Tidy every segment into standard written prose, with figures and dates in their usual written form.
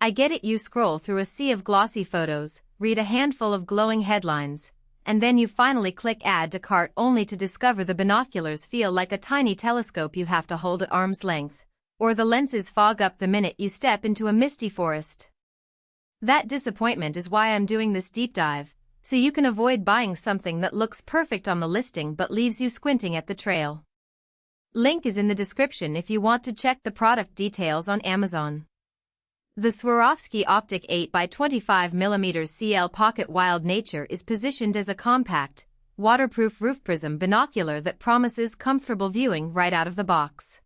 I get it. You scroll through a sea of glossy photos, read a handful of glowing headlines, and then you finally click add to cart only to discover the binoculars feel like a tiny telescope you have to hold at arm's length, or the lenses fog up the minute you step into a misty forest. That disappointment is why I'm doing this deep dive, so you can avoid buying something that looks perfect on the listing but leaves you squinting at the trail. Link is in the description if you want to check the product details on Amazon. The Swarovski Optik 8x25mm CL Pocket Wild Nature is positioned as a compact, waterproof roof prism binocular that promises comfortable viewing right out of the box.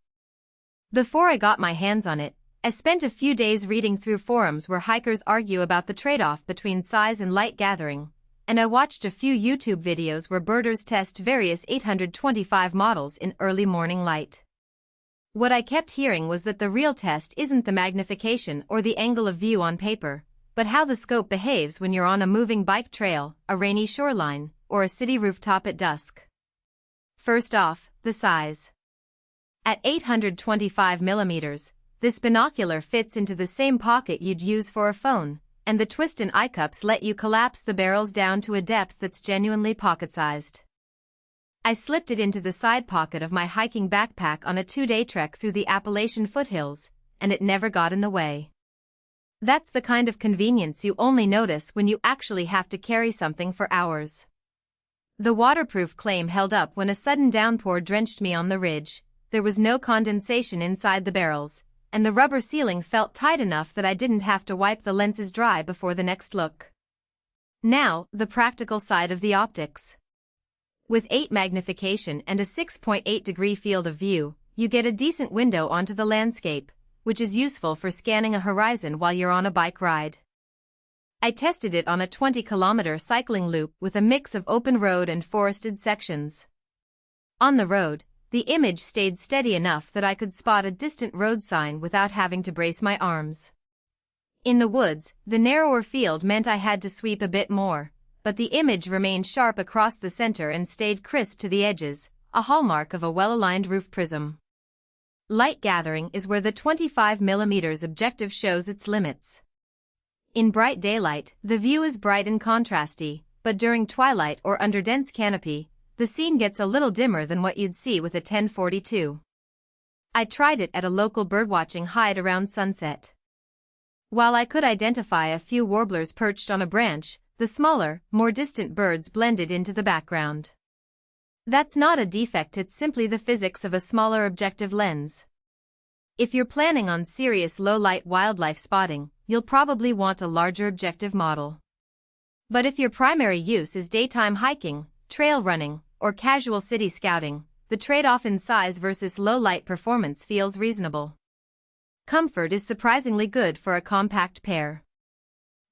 Before I got my hands on it, I spent a few days reading through forums where hikers argue about the trade-off between size and light gathering, and I watched a few YouTube videos where birders test various 825 models in early morning light. What I kept hearing was that the real test isn't the magnification or the angle of view on paper, but how the scope behaves when you're on a moving bike trail, a rainy shoreline, or a city rooftop at dusk. First off, the size. At 825mm, this binocular fits into the same pocket you'd use for a phone, and the twist-in Eyecups let you collapse the barrels down to a depth that's genuinely pocket-sized. I slipped it into the side pocket of my hiking backpack on a 2-day trek through the Appalachian foothills, and it never got in the way. That's the kind of convenience you only notice when you actually have to carry something for hours. The waterproof claim held up when a sudden downpour drenched me on the ridge. There was no condensation inside the barrels, and the rubber sealing felt tight enough that I didn't have to wipe the lenses dry before the next look. Now, the practical side of the optics. With 8 magnification and a 6.8-degree field of view, you get a decent window onto the landscape, which is useful for scanning a horizon while you're on a bike ride. I tested it on a 20-kilometer cycling loop with a mix of open road and forested sections. On the road, the image stayed steady enough that I could spot a distant road sign without having to brace my arms. In the woods, the narrower field meant I had to sweep a bit more, but the image remained sharp across the center and stayed crisp to the edges, a hallmark of a well-aligned roof prism. Light gathering is where the 25mm objective shows its limits. In bright daylight, the view is bright and contrasty, but during twilight or under dense canopy, the scene gets a little dimmer than what you'd see with a 1042. I tried it at a local birdwatching hide around sunset. While I could identify a few warblers perched on a branch, the smaller, more distant birds blended into the background. That's not a defect, it's simply the physics of a smaller objective lens. If you're planning on serious low-light wildlife spotting, you'll probably want a larger objective model. But if your primary use is daytime hiking, trail running, or casual city scouting, the trade-off in size versus low-light performance feels reasonable. Comfort is surprisingly good for a compact pair.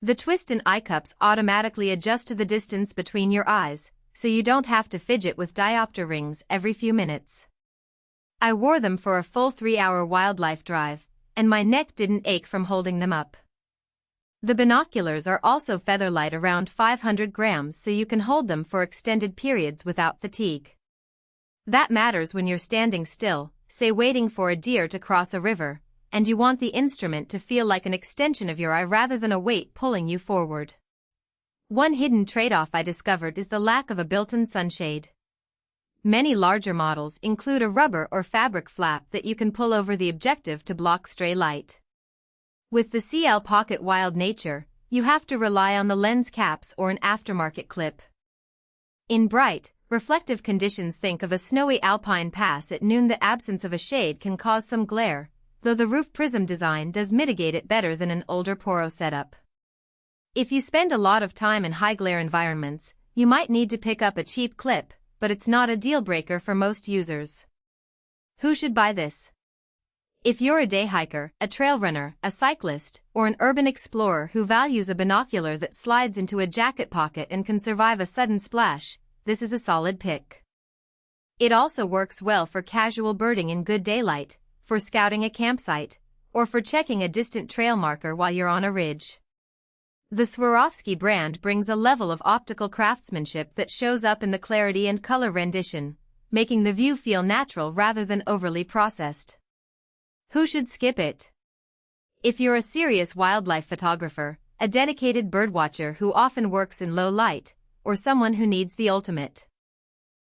The twist-in Eyecups automatically adjust to the distance between your eyes, so you don't have to fidget with diopter rings every few minutes. I wore them for a full 3-hour wildlife drive, and my neck didn't ache from holding them up. The binoculars are also featherlight, around 500 grams, so you can hold them for extended periods without fatigue. That matters when you're standing still, say waiting for a deer to cross a river, and you want the instrument to feel like an extension of your eye rather than a weight pulling you forward. One hidden trade-off I discovered is the lack of a built-in sunshade. Many larger models include a rubber or fabric flap that you can pull over the objective to block stray light. With the CL Pocket Wild Nature, you have to rely on the lens caps or an aftermarket clip. In bright, reflective conditions, think of a snowy alpine pass at noon, the absence of a shade can cause some glare, though the roof prism design does mitigate it better than an older Poro setup. If you spend a lot of time in high-glare environments, you might need to pick up a cheap clip, but it's not a deal-breaker for most users. Who should buy this? If you're a day hiker, a trail runner, a cyclist, or an urban explorer who values a binocular that slides into a jacket pocket and can survive a sudden splash, this is a solid pick. It also works well for casual birding in good daylight, for scouting a campsite, or for checking a distant trail marker while you're on a ridge. The Swarovski brand brings a level of optical craftsmanship that shows up in the clarity and color rendition, making the view feel natural rather than overly processed. Who should skip it? If you're a serious wildlife photographer, a dedicated birdwatcher who often works in low light, or someone who needs the ultimate